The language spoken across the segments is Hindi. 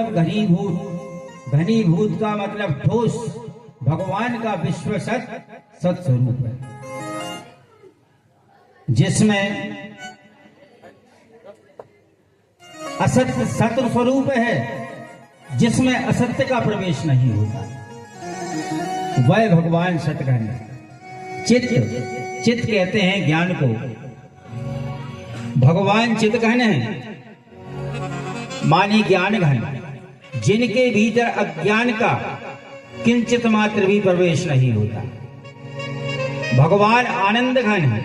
घनीभूत, घनीभूत का मतलब ठोस, भगवान का विश्व सत स्वरूप है, जिसमें असत्य सत्य स्वरूप है, जिसमें असत्य का प्रवेश नहीं होता, वह भगवान सतघन है। चित्त, चित्त कहते हैं ज्ञान को, भगवान चित्तघन है, माने ज्ञान घन, जिनके भीतर अज्ञान का किंचित मात्र भी प्रवेश नहीं होता। भगवान आनंद घन है,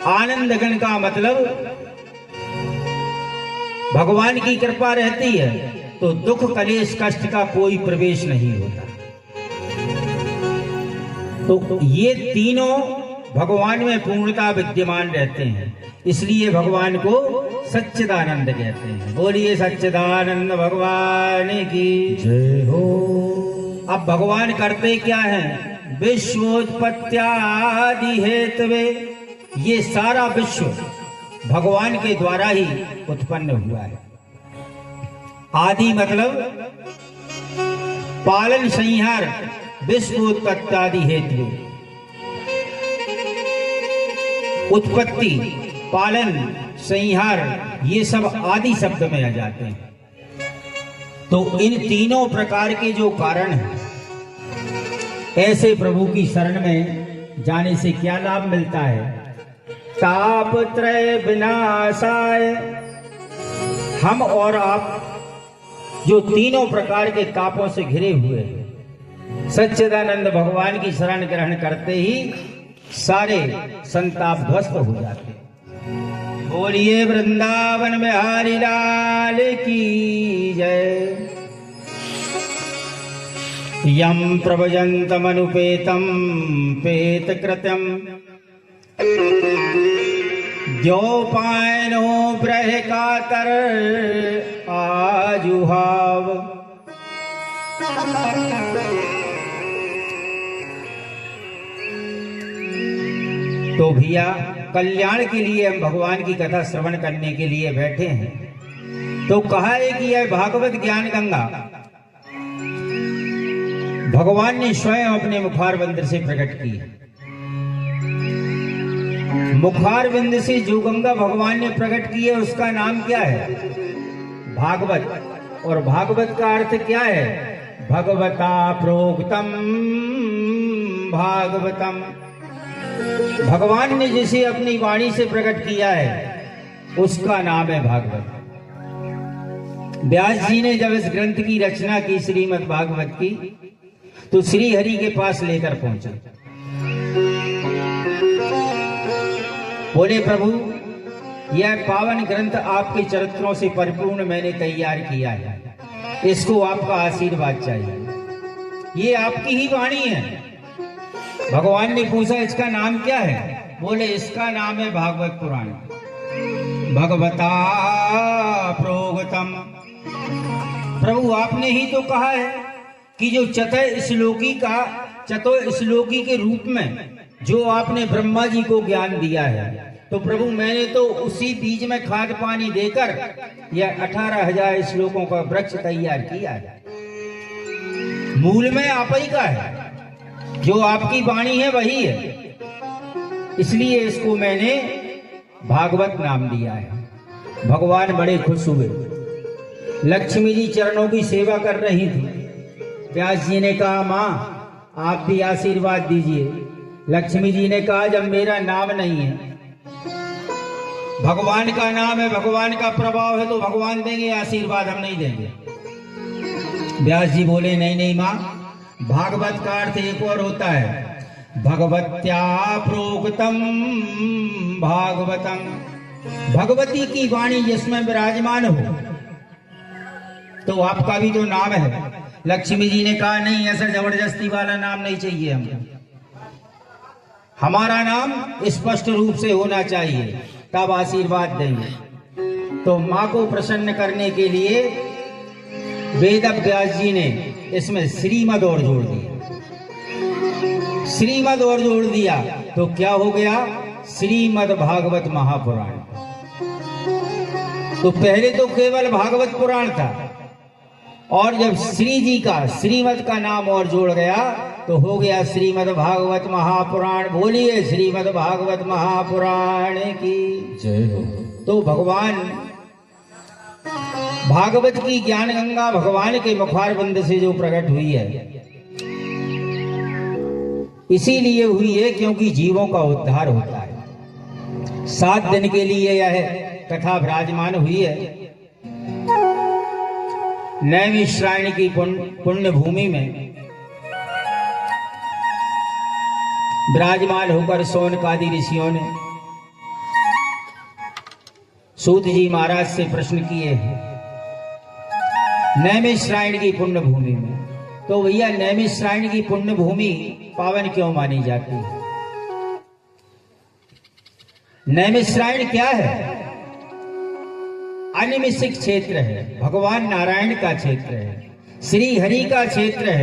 आनंद घन का मतलब भगवान की कृपा रहती है तो दुख कलेश कष्ट का कोई प्रवेश नहीं होता। तो ये तीनों भगवान में पूर्णता विद्यमान रहते हैं, इसलिए भगवान को सच्चिदानंद कहते हैं। बोलिए सच्चिदानंद भगवान की जय हो। अब भगवान करते क्या हैं? विश्वोत्पत्त्यादि हेतवे, ये सारा विश्व भगवान के द्वारा ही उत्पन्न हुआ है। आदि मतलब पालन संहार, विश्वोत्पत्त्यादि हेतु, उत्पत्ति पालन संहार, ये सब आदि शब्द में आ जाते हैं। तो इन तीनों प्रकार के जो कारण हैं, ऐसे प्रभु की शरण में जाने से क्या लाभ मिलता है? तापत्रय विनाशाय, हम और आप जो तीनों प्रकार के तापों से घिरे हुए हैं, सच्चिदानंद भगवान की शरण ग्रहण करते ही सारे संताप ध्वस्त हो जाते हैं। बोलिए वृंदावन बिहारी लाल की जय। यम प्रभजन्तमनुपेतं पेतकृत्यं द्योपायनो बृहकातर आजुहाव। तो भैया कल्याण के लिए हम भगवान की कथा श्रवण करने के लिए बैठे हैं। तो कहा है कि यह भागवत ज्ञान गंगा भगवान ने स्वयं अपने मुखारविंद से प्रकट की। मुखारविंद से जो गंगा भगवान ने प्रकट की है उसका नाम क्या है? भागवत। और भागवत का अर्थ क्या है? भगवता प्रोक्तम भागवतम। भगवान ने जिसे अपनी वाणी से प्रकट किया है उसका नाम है भागवत। व्यास जी ने जब इस ग्रंथ की रचना की, श्रीमद् भागवत की, तो श्री हरि के पास लेकर पहुंचा। बोले प्रभु, यह पावन ग्रंथ आपके चरित्रों से परिपूर्ण मैंने तैयार किया है, इसको आपका आशीर्वाद चाहिए। ये आपकी ही वाणी है। भगवान ने पूछा इसका नाम क्या है? बोले इसका नाम है भागवत पुराण। भगवता प्रोक्तम। प्रभु आपने ही तो कहा है कि जो चतुर श्लोकी के रूप में जो आपने ब्रह्मा जी को ज्ञान दिया है, तो प्रभु मैंने तो उसी बीज में खाद पानी देकर यह 18,000 श्लोकों का वृक्ष तैयार किया है। मूल में आप ही का है, जो आपकी वाणी है वही है, इसलिए इसको मैंने भागवत नाम दिया है। भगवान बड़े खुश हुए। लक्ष्मी जी चरणों की सेवा कर रही थी। व्यास जी ने कहा, माँ आप भी आशीर्वाद दीजिए। लक्ष्मी जी ने कहा, जब मेरा नाम नहीं है, भगवान का नाम है, भगवान का प्रभाव है, तो भगवान देंगे आशीर्वाद, हम नहीं देंगे। व्यास जी बोले, नहीं नहीं माँ, भागवत का अर्थ एक और होता है, भगवत्या प्रोक्तम भागवतम। भगवती की वाणी जिसमें विराजमान हो, तो आपका भी तो नाम है। लक्ष्मी जी ने कहा, नहीं, ऐसा जबरदस्ती वाला नाम नहीं चाहिए हमको, हमारा नाम स्पष्ट रूप से होना चाहिए, तब आशीर्वाद देंगे। तो माँ को प्रसन्न करने के लिए वेद व्यास जी ने इसमें श्रीमद और जोड़ दिया। श्रीमद और जोड़ दिया तो क्या हो गया? श्रीमद् भागवत महापुराण। तो पहले तो केवल भागवत पुराण था, और जब श्री जी का श्रीमद का नाम और जोड़ गया तो हो गया श्रीमद् भागवत महापुराण। बोलिए श्रीमद् भागवत महापुराण की जय हो। तो भगवान भागवत की ज्ञान गंगा भगवान के मुखारबंद से जो प्रकट हुई है, इसीलिए हुई है क्योंकि जीवों का उद्धार होता है। 7 दिन के लिए यह कथा विराजमान हुई है नैमिषारण्य की पुण्य भूमि में विराजमान होकर शौनकादि ऋषियों ने सूत जी महाराज से प्रश्न किए हैं नैमिषारण्य की पुण्य भूमि में। तो भैया नैमिषारण्य की पुण्य भूमि पावन क्यों मानी जाती है? नैमिषारण्य क्या है? अनिमिषिक क्षेत्र है, भगवान नारायण का क्षेत्र है, श्री हरि का क्षेत्र है।